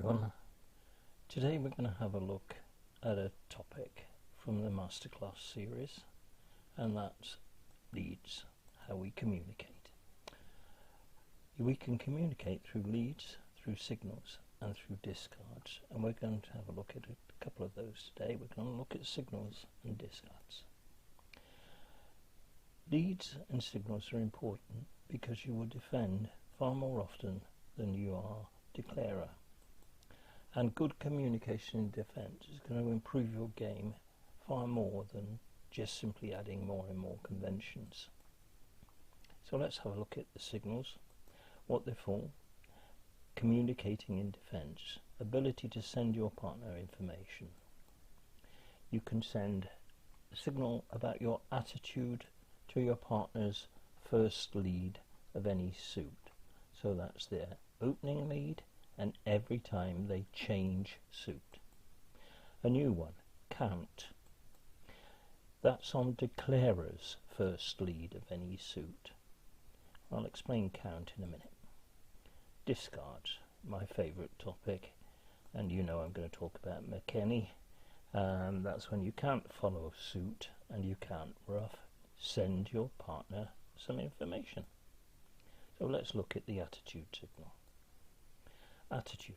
everyone. Today we're going to have a look at a topic from the masterclass series, and that's leads, how we communicate. We can communicate through leads, through signals and through discards, and we're going to have a look at a couple of those today. We're going to look at signals and discards. Leads and signals are important because you will defend far more often than you are declarer. And good communication in defence is going to improve your game far more than just simply adding more and more conventions. So let's have a look at the signals, what they're for. Communicating in defence, ability to send your partner information. You can send a signal about your attitude to your partner's first lead of any suit. So that's their opening lead and every time they change suit. A new one, count. That's on declarer's first lead of any suit. I'll explain count in a minute. Discards, my favourite topic, and you know I'm going to talk about McKenny. That's when you can't follow suit and you can't send your partner some information. So let's look at the attitude signal. Attitude.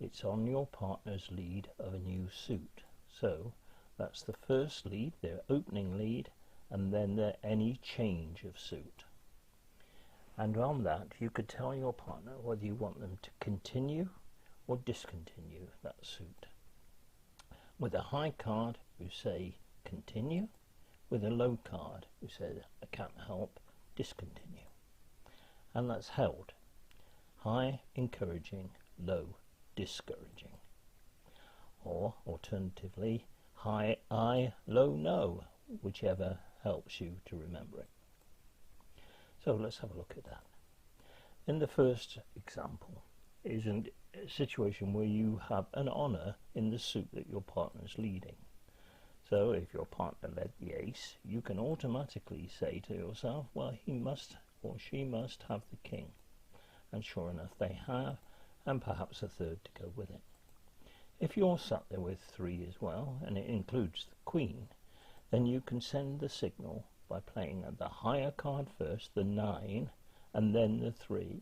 It's on your partner's lead of a new suit. So that's the first lead, their opening lead, and then their any change of suit. And on that you could tell your partner whether you want them to continue or discontinue that suit. With a high card you say continue. With a low card you say I can't help, discontinue. And that's held. High, encouraging, low, discouraging. Or alternatively, high, aye, low, no, whichever helps you to remember it. So let's have a look at that. In the first example is a situation where you have an honour in the suit that your partner is leading. So if your partner led the ace, you can automatically say to yourself, well, he must or she must have the king. And sure enough they have, and perhaps a third to go with it. If you're sat there with 3 as well, and it includes the queen, then you can send the signal by playing the higher card first, the 9, and then the 3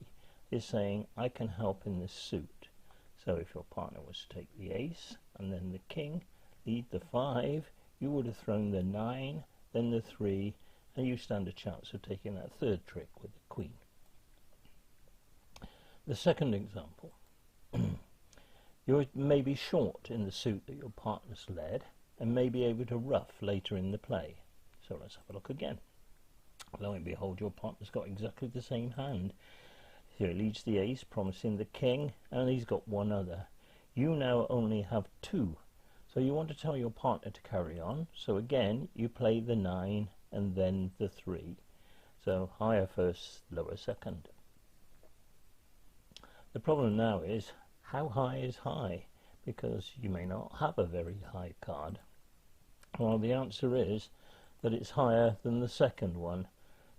is saying I can help in this suit. So if your partner was to take the ace and then the king, lead the 5, you would have thrown the 9, then the 3, and you stand a chance of taking that third trick with the queen. The second example, you may be short in the suit that your partner's led and may be able to ruff later in the play. So let's have a look again. Lo and behold, your partner's got exactly the same hand. Here he leads the ace, promising the king, and he's got one other. You now only have 2. So you want to tell your partner to carry on. So again, you play the 9 and then the 3. So higher first, lower second. The problem now is, how high is high? Because you may not have a very high card. Well, the answer is that it's higher than the second one.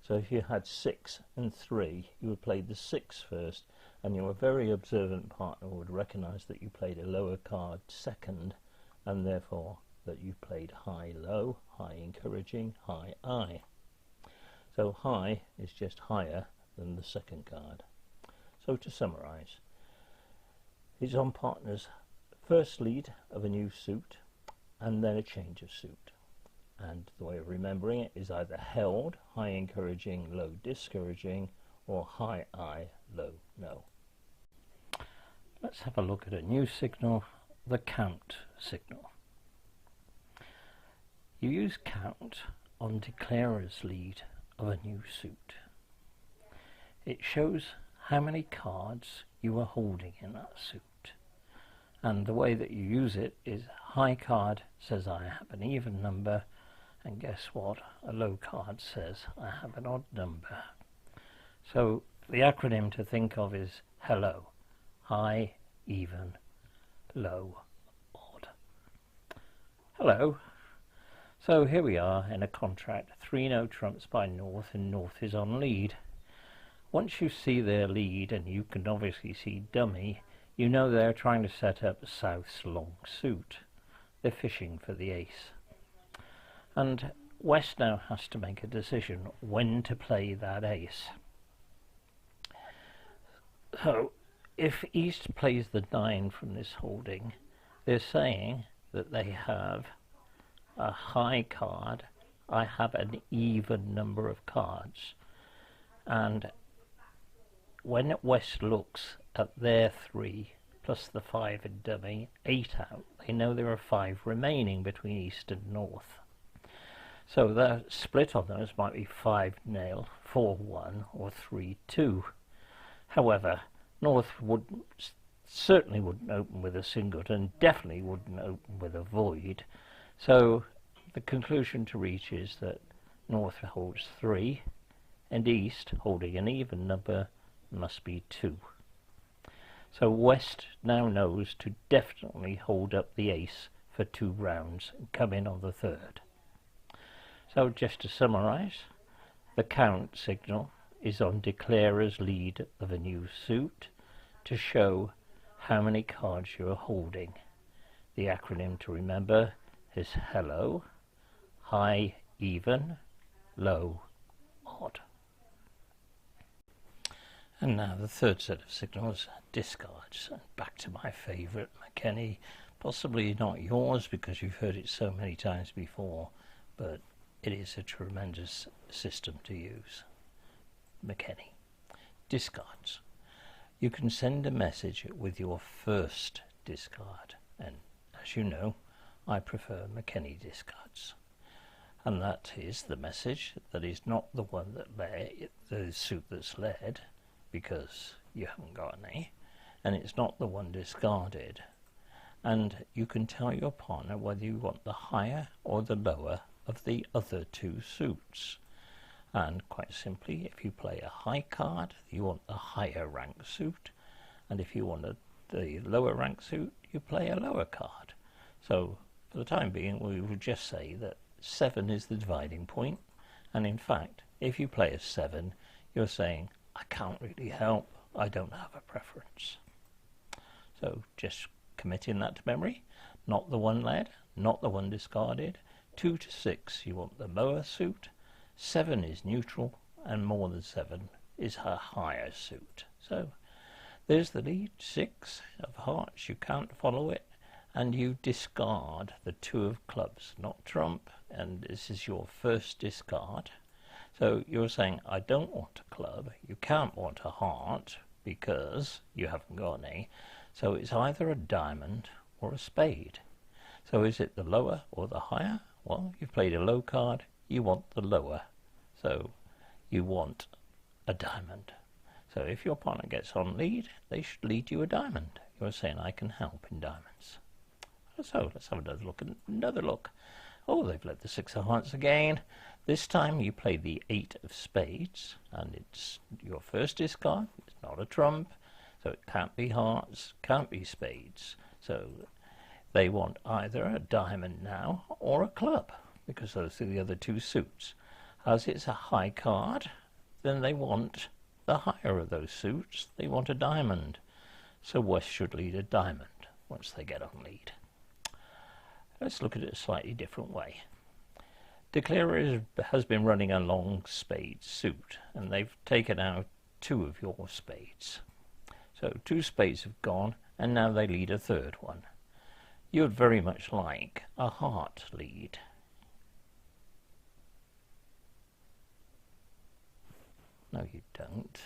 So if you had 6 and 3, you would play the 6 first, and your very observant partner would recognise that you played a lower card second, and therefore that you played high low, high encouraging, high aye. So high is just higher than the second card. So to summarise, it's on partner's first lead of a new suit and then a change of suit. And the way of remembering it is either held, high encouraging, low discouraging, or high aye, low no. Let's have a look at a new signal, the count signal. You use count on declarer's lead of a new suit. It shows how many cards you are holding in that suit. And the way that you use it is high card says I have an even number, and guess what? A low card says I have an odd number. So the acronym to think of is HELLO. High, even, low, odd. Hello. So here we are in a contract, 3 no trumps by North, and North is on lead. Once you see their lead, and you can obviously see dummy, You know they're trying to set up South's long suit. They're fishing for the ace. And West now has to make a decision when to play that ace. So if East plays the 9 from this holding, they're saying that they have a high card. I have an even number of cards. And when West looks at their 3 plus the 5 in dummy, 8 out, they know there are 5 remaining between East and North. So the split on those might be 5-0, 4-1 or 3-2. However, North certainly wouldn't open with a singlet and definitely wouldn't open with a void. So the conclusion to reach is that North holds 3 and East, holding an even number, must be 2. So West now knows to definitely hold up the ace for 2 rounds and come in on the 3rd. So just to summarise, the count signal is on declarer's lead of a new suit to show how many cards you are holding. The acronym to remember is HELLO, high, even, low, odd. And now the 3rd set of signals, discards. And back to my favourite, McKenny. Possibly not yours because you've heard it so many times before, but it is a tremendous system to use. McKenny. Discards. You can send a message with your first discard, and as you know, I prefer McKenny discards. And that is the message that is not the one that the suit that's led, because you haven't got any, and it's not the one discarded. And you can tell your partner whether you want the higher or the lower of the other 2 suits. And quite simply, if you play a high card, you want the higher rank suit, and if you want the lower rank suit, you play a lower card. So for the time being, we will just say that 7 is the dividing point, and in fact, if you play a 7, you're saying, I can't really help, I don't have a preference. So just committing that to memory, not the one led, not the one discarded. 2 to 6, you want the lower suit. 7 is neutral, and more than 7 is her higher suit. So there's the lead, 6 of hearts, you can't follow it, and you discard the 2 of clubs, not trump, and this is your first discard. So you're saying, I don't want a club, you can't want a heart, because you haven't got any, so it's either a diamond or a spade. So is it the lower or the higher? Well, you've played a low card, you want the lower, so you want a diamond. So if your partner gets on lead, they should lead you a diamond. You're saying, I can help in diamonds. So let's have another look. Oh, they've led the 6 of hearts again. This time you play the 8 of spades, and it's your first discard. It's not a trump, so it can't be hearts, can't be spades. So they want either a diamond now or a club, because those are the other 2 suits. As it's a high card, then they want the higher of those suits. They want a diamond. So West should lead a diamond once they get on lead. Let's look at it a slightly different way. Declarer has been running a long spade suit, and they've taken out 2 of your spades. So 2 spades have gone, and now they lead a 3rd one. You would very much like a heart lead. No, you don't.